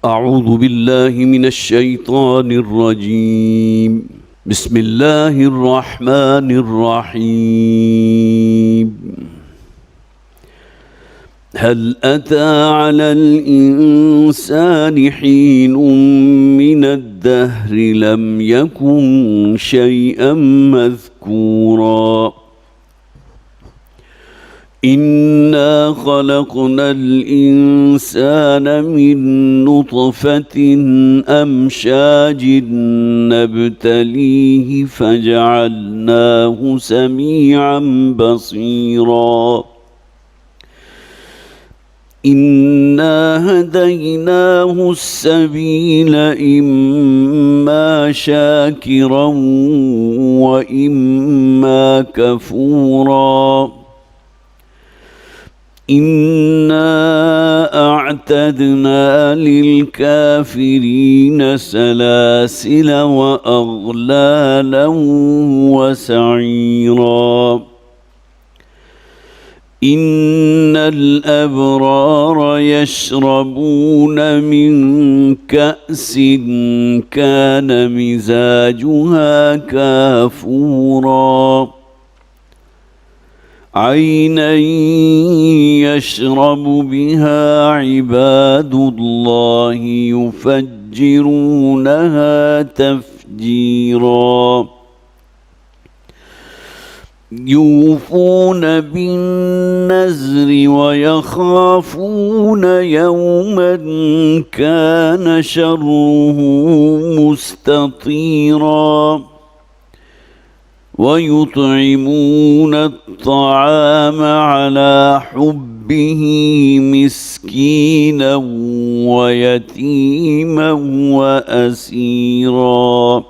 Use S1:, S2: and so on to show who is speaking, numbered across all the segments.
S1: أعوذ بالله من الشيطان الرجيم. بسم الله الرحمن الرحيم. هل أتى على الإنسان حين من الدهر لم يكن شيئا مذكورا إنا خلقنا الإنسان من نطفة أمشاج نبتليه فجعلناه سميعا بصيرا إنا هديناه السبيل إما شاكرا وإما كفورا إنا أعتدنا للكافرين سلاسل وأغلالا وسعيرا إن الأبرار يشربون من كأس كان مزاجها كافورا عينا يشرب بها عباد الله يفجرونها تفجيرا يوفون بالنذر ويخافون يوما كان شره مستطيرا ويطعمون الطعام على حبه مسكينا ويتيما وأسيرا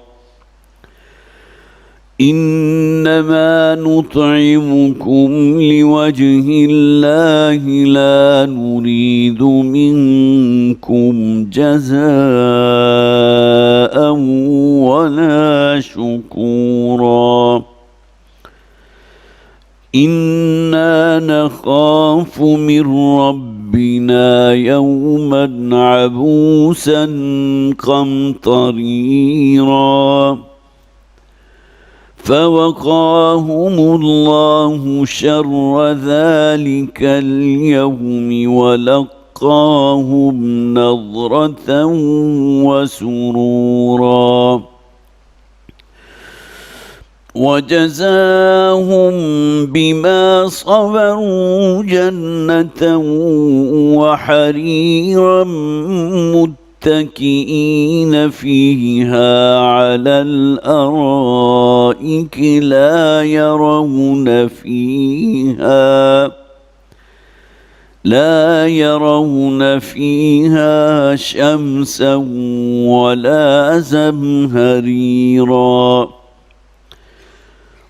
S1: إنما نطعمكم لوجه الله لا نريد منكم جزاء ولا شكورا إنا نخاف من ربنا يوما عبوسا قمطريرا فوقاهم الله شر ذلك اليوم ولقاهم نضرة وسرورا وجزاهم بما صبروا جنة وحريرا متكئين فيها على الأرائك لا يرون فيها شمسا ولا زمهريرا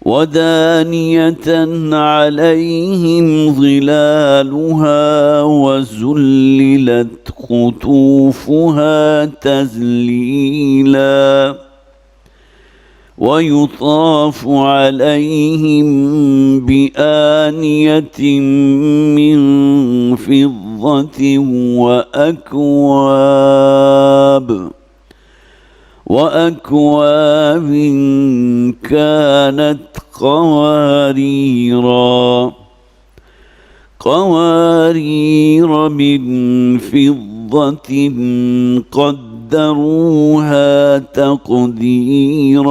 S1: ودانية عليهم ظلالها وذللت قطوفها تذليلا ويطاف عليهم بآنية من فضة وأكواب كانت قوارير من فضة قدروها تقديرا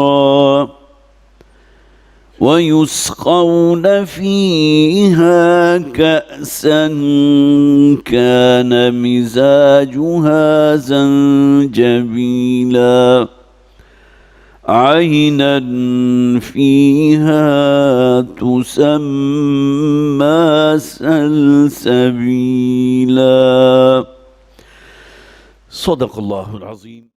S1: ويسقون فيها كأسا كان مزاجها زنجبيلا عينا فيها تسمى سلسبيلا. صدق الله العظيم.